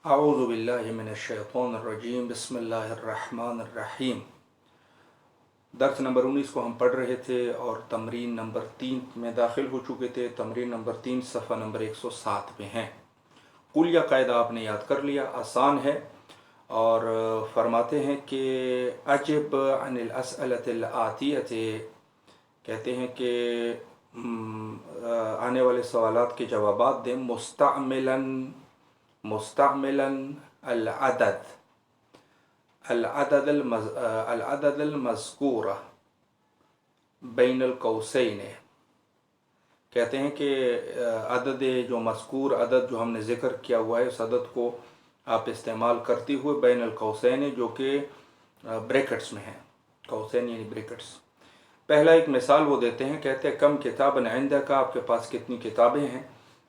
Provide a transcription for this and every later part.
اعوذ باللہ من الشیطان الرجیم بسم اللہ الرحمن الرحیم۔ درس نمبر 19 کو ہم پڑھ رہے تھے اور تمرین نمبر 3 میں داخل ہو چکے تھے۔ تمرین نمبر 3 صفحہ نمبر 107 پہ ہیں۔ قلیہ قاعدہ آپ نے یاد کر لیا، آسان ہے، اور فرماتے ہیں کہ اجب عن الاسئلۃ الآتیۃ، کہتے ہیں کہ آنے والے سوالات کے جوابات دیں مستعملاً العدد المذکور بین القوسین، کہتے ہیں کہ عدد جو مذکور، عدد جو ہم نے ذکر کیا ہوا ہے، اس عدد کو آپ استعمال کرتے ہوئے بین القوسین، جو کہ بریکٹس میں ہیں، قوسین یعنی بریکٹس۔ پہلا ایک مثال وہ دیتے ہیں، کہتے ہیں کم کتاباً عندک، آپ کے پاس کتنی کتابیں ہیں؟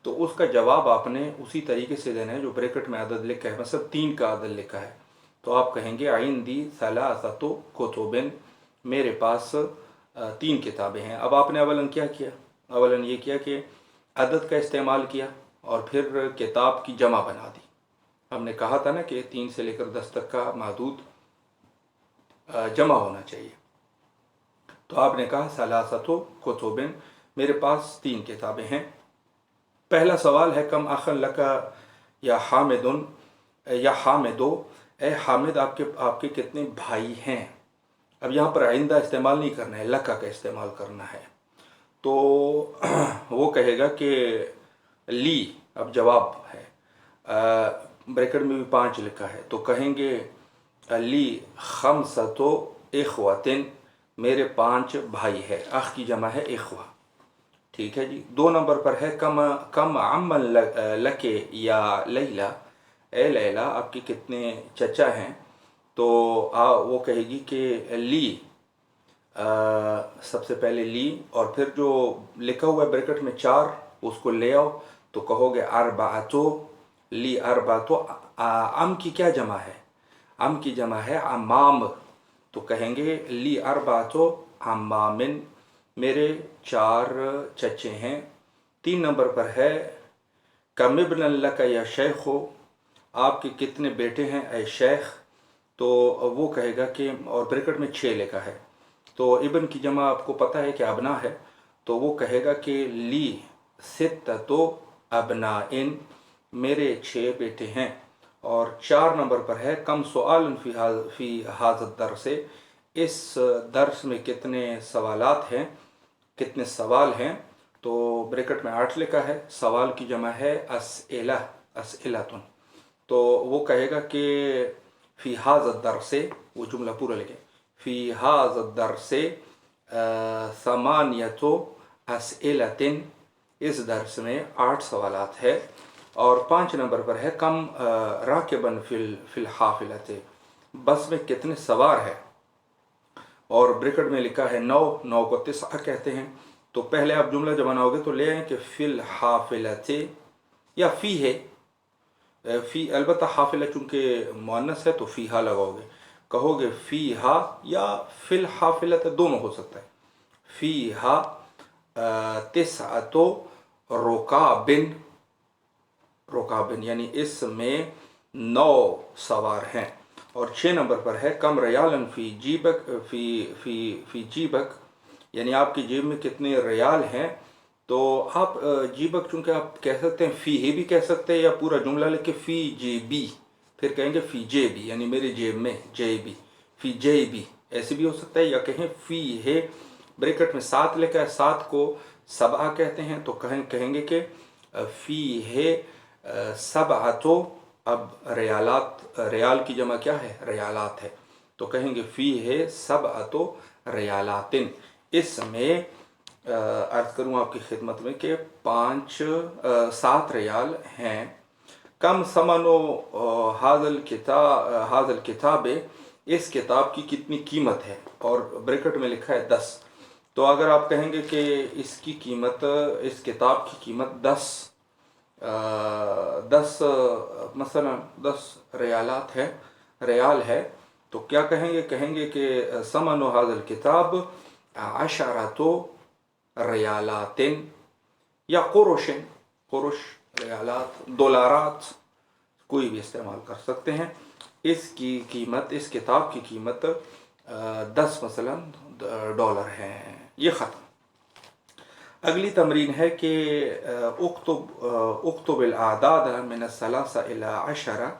تو اس کا جواب آپ نے اسی طریقے سے دینا ہے جو بریکٹ میں عدد لکھا ہے۔ مثلا 3 کا عدد لکھا ہے تو آپ کہیں گے عندی ثلاثۃ کتب، میرے پاس 3 کتابیں ہیں۔ اب آپ نے اولاً کیا کیا؟ اولاً یہ کیا کہ عدد کا استعمال کیا اور پھر کتاب کی جمع بنا دی۔ ہم نے کہا تھا نا کہ 3 سے لے کر 10 تک کا محدود جمع ہونا چاہیے، تو آپ نے کہا ثلاثۃ کتب، میرے پاس 3 کتابیں ہیں۔ پہلا سوال ہے کم اخ لک یا حامد، یا حامدو، اے حامد آپ کے کتنے بھائی ہیں؟ اب یہاں پر آئندہ استعمال نہیں کرنا ہے، لکا کا استعمال کرنا ہے۔ تو وہ کہے گا کہ لی، اب جواب ہے، بریکٹ میں بھی 5 لکھا ہے، تو کہیں گے لی خمسۃ اخوۃ، میرے 5 بھائی ہے، اخ کی جمع ہے اخوہ، ٹھیک ہے جی۔ 2 نمبر پر ہے کم عم لک یا لیلا، اے لیلا آپ کے کتنے چچا ہیں؟ تو وہ کہے گی کہ لی، سب سے پہلے لی، اور پھر جو لکھا ہوا ہے بریکٹ میں 4 اس کو لے آؤ، تو کہو گے اربعۃ، لی اربعۃ۔ ام کی کیا جمع ہے؟ ام کی جمع ہے عمام، تو کہیں گے لی اربعۃ عمام، میرے 4 چچے ہیں۔ 3 نمبر پر ہے کم ابن لک یا شیخ، آپ کے کتنے بیٹے ہیں اے شیخ؟ تو وہ کہے گا کہ، اور بریکٹ میں 6 لکھا ہے، تو ابن کی جمع آپ کو پتہ ہے کہ ابنا ہے، تو وہ کہے گا کہ لی ستۃ ابناء، میرے 6 بیٹے ہیں۔ اور 4 نمبر پر ہے کم سؤال فی ھذا الدرس، اس درس میں کتنے سوالات ہیں، کتنے سوال ہیں؟ تو بریکٹ میں 8 لکھا ہے، سوال کی جمع ہے اسئلہ، اسئلۃ، تو وہ کہے گا کہ فی ھذا الدرس، وہ جملہ پورا لکھیں، فی ھذا الدرس 8 اسئلۃ، اس درس میں 8 سوالات ہے۔ اور 5 نمبر پر ہے کم راکباً فی الحافلۃ، بس میں کتنے سوار ہے؟ اور بریکٹ میں لکھا ہے 9 کو 9 کہتے ہیں۔ تو پہلے آپ جملہ جب بناؤ گے تو لے آئیں کہ فی الحافلۃ، یا فی ہے، فی البتہ حافلہ چونکہ مؤنث ہے تو فیہا لگاؤ گے، کہو گے فیہا یا فی الحافلۃ، دونوں ہو سکتا ہے۔ فیہا 9 رکابن، یعنی اس میں 9 سوار ہیں۔ اور 6 نمبر پر ہے کم ریالاً فی جیبک، فی جیبک، یعنی آپ کی جیب میں کتنے ریال ہیں؟ تو آپ جیبک چونکہ آپ کہہ سکتے ہیں، فی ہی بھی کہہ سکتے ہیں، یا پورا جملہ لکھ کے فی جیبی، پھر کہیں گے فی جیبی، یعنی میرے جیب میں، جیبی، فی جیبی ایسے بھی ہو سکتا ہے، یا کہیں فی ہے، بریکٹ میں 7 لکھا ہے، 7 کو 7 کہتے ہیں، تو کہیں گے کہ فی ہے 7، اب ریالات، ریال کی جمع کیا ہے؟ ریالات ہے، تو کہیں گے فی ہے 7 ریالات، اس میں عرض کروں آپ کی خدمت میں کہ 7 ریال ہیں۔ کم ثمن ھذا الکتاب، اس کتاب کی کتنی قیمت ہے؟ اور بریکٹ میں لکھا ہے 10، تو اگر آپ کہیں گے کہ اس کی قیمت، اس کتاب کی قیمت 10 مثلا 10 ریالات ہے، ریال ہے، تو کیا کہیں گے؟ کہیں گے کہ ثمن ھذا الکتاب 10 ریالات، یا قرش، قرش ریالات، دولارات، کوئی بھی استعمال کر سکتے ہیں۔ اس کی قیمت، اس کتاب کی قیمت 10 مثلا ڈالر ہے۔ یہ ختم۔ اگلی تمرین ہے کہ اکتب الاعداد من الثلاثة إلى 10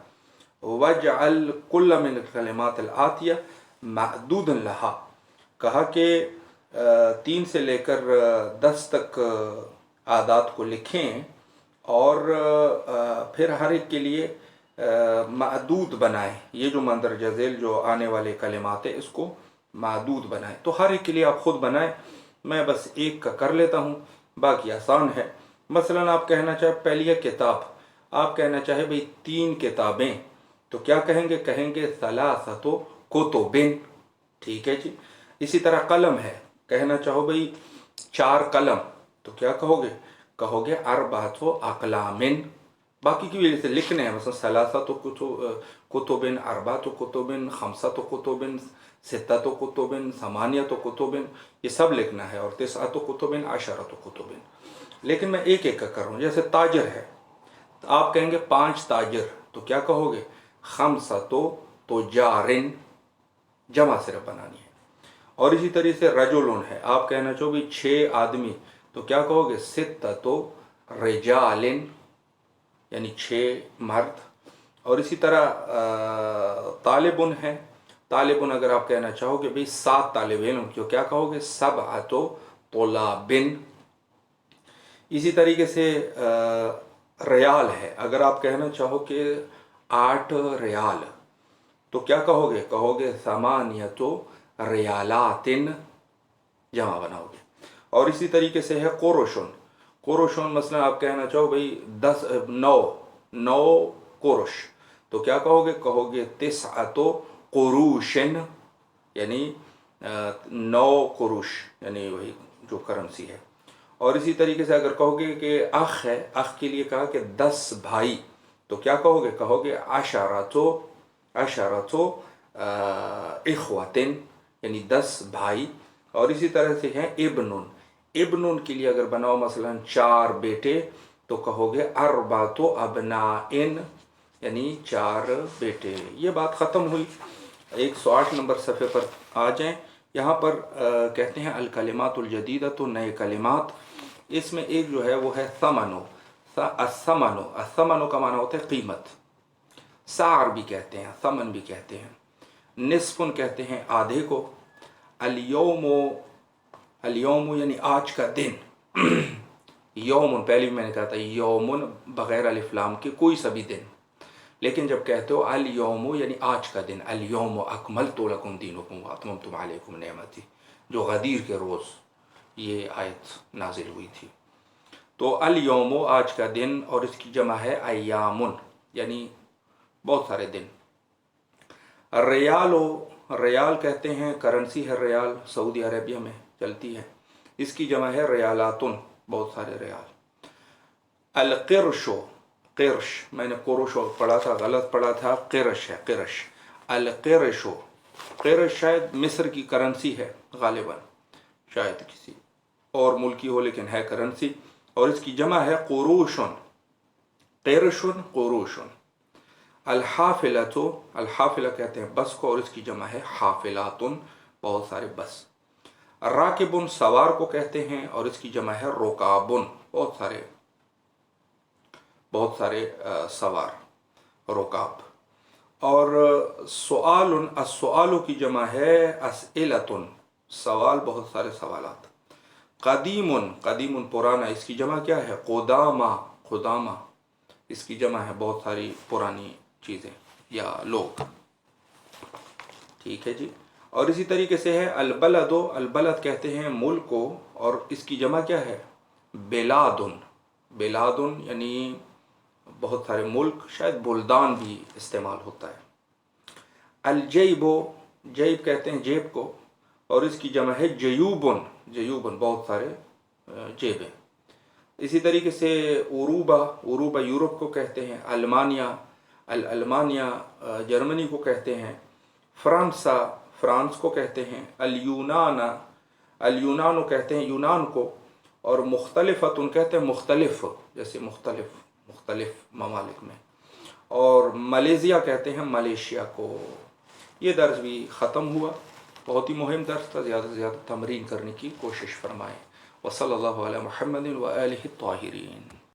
واجعل كل من الكلمات الآتية معدودا لها۔ کہا کہ 3 سے لے کر 10 تک اعداد کو لکھیں اور پھر ہر ایک کے لیے معدود بنائیں۔ یہ جو مندرجہ ذیل جو آنے والے کلمات ہیں اس کو معدود بنائیں۔ تو ہر ایک کے لیے آپ خود بنائیں، میں بس ایک کا کر لیتا ہوں، باقی آسان ہے۔ مثلا آپ کہنا چاہیں پہلی کتاب، آپ کہنا چاہیں بھئی 3 کتابیں، تو کیا کہیں گے؟ کہیں گے ثلاثۃ کتب۔ ٹھیک ہے جی۔ اسی طرح قلم ہے، کہنا چاہو بھئی 4 قلم، تو کیا کہو گے؟ کہو گے اربعۃ اقلام۔ باقی کی وجہ سے لکھنے ہیں، مثلا ثلاثۃ کتب، اربعۃ کتب، خمسۃ کتب، ستۃ کتب، ثمانیۃ کتب، یہ سب لکھنا ہے، اور تسعۃ کتب، عشرۃ کتب۔ لیکن میں ایک ایک کا کر رہا ہوں۔ جیسے تاجر ہے، آپ کہیں گے 5 تاجر، تو کیا کہو گے؟ خمسۃ تجار، جمع صرف بنانی ہے۔ اور اسی طریقے سے رجل ہے، آپ کہنا چاہو بھی 6 آدمی، تو کیا کہو گے؟ ستۃ رجال، یعنی 6 مرد۔ اور اسی طرح طالب ہے، طالب اگر آپ کہنا چاہو گے بھئی 7 طالب علم، تو کیا کہو گے؟ سبعۃ طلاب۔ اسی طریقے سے ریال ہے، اگر آپ کہنا چاہو کہ 8 ریال، تو کیا کہو گے؟ کہو گے ثمانیۃ ریالات، جمع بناؤ گے۔ اور اسی طریقے سے ہے قرشن، قرشن مثلا آپ کہنا چاہو بھئی 9 قرش، تو کیا کہو گے؟ کہو گے تسعۃ قروش، یعنی 9 قروش، یعنی وہی جو کرنسی ہے۔ اور اسی طریقے سے اگر کہو گے کہ اخ ہے، اخ کے لیے کہا کہ 10 بھائی، تو کیا کہو گے؟ کہو گے عشرۃ اخوۃ، یعنی 10 بھائی۔ اور اسی طرح سے ہے ابن، ابن کے لیے اگر بناؤ مثلا 4 بیٹے، تو کہو گے اربعۃ ابناء، یعنی 4 بیٹے۔ یہ بات ختم ہوئی۔ 108 نمبر صفحے پر آ جائیں، یہاں پر کہتے ہیں الکلمات الجدیدہ، تو نئے کلمات۔ اس میں ایک جو ہے وہ ہے ثمن، الثمن کا معنی ہوتا ہے قیمت، سعر بھی کہتے ہیں، ثمن بھی کہتے ہیں۔ نصف کہتے ہیں آدھے کو۔ الیوم، الیوم یعنی آج کا دن۔ یوم پہلے بھی میں نے کہا تھا یومن بغیر الف لام کے کوئی سا بھی دن، لیکن جب کہتے ہو الیوم یعنی آج کا دن، الیوم اکملت لکم دینکم واتممت علیکم نعمتی، جو غدیر کے روز یہ آیت نازل ہوئی تھی۔ تو الیوم آج کا دن، اور اس کی جمع ہے ایامن، یعنی بہت سارے دن۔ ریال، ریال کہتے ہیں کرنسی ہے، ریال سعودی عربیہ میں چلتی ہے، اس کی جمع ہے ریالاتن، بہت سارے ریال۔ القرش، قرش، میں نے قرش پڑھا تھا، غلط پڑھا تھا، قرش ہے، قرش۔ القرش، قرش شاید مصر کی کرنسی ہے غالباً، شاید کسی اور ملکی ہو لیکن ہے کرنسی، اور اس کی جمع ہے قروشن، قرشن قروشن۔ الحافلۃ، الحافلہ کہتے ہیں بس کو، اور اس کی جمع ہے حافلاتن، بہت سارے بس۔ راکبن، سوار کو کہتے ہیں، اور اس کی جمع ہے رکابن، بہت سارے سوار، رکاب۔ اور سؤال، السؤال کی جمع ہے اسئلۃ، سوال، بہت سارے سوالات۔ قدیم، قدیم پرانا، اس کی جمع کیا ہے؟ قدامہ، قدامہ، اس کی جمع ہے بہت ساری پرانی چیزیں یا لوگ۔ ٹھیک ہے جی۔ اور اسی طریقے سے ہے البلد، البلد کہتے ہیں ملک کو، اور اس کی جمع کیا ہے؟ بلادن، بلادن یعنی بہت سارے ملک، شاید بلدان بھی استعمال ہوتا ہے۔ الجیب، جیب کہتے ہیں جیب کو، اور اس کی جمع ہے جیوبن، جیوبن، بہت سارے جیبیں۔ اسی طریقے سے عروبہ، عروبہ یورپ کو کہتے ہیں۔ المانیہ، المانیہ جرمنی کو کہتے ہیں۔ فرانسا، فرانس کو کہتے ہیں۔ الیونان، الیونان کہتے ہیں یونان کو، اور مختلفتن کہتے ہیں مختلف، جیسے مختلف ممالک میں۔ اور ملیزیا کہتے ہیں ملیشیا کو۔ یہ درس بھی ختم ہوا، بہت ہی مہم درس تھا، زیادہ سے زیادہ تمرین کرنے کی کوشش فرمائیں۔ وصلی اللہ علی محمد و آلہ الطاہرین۔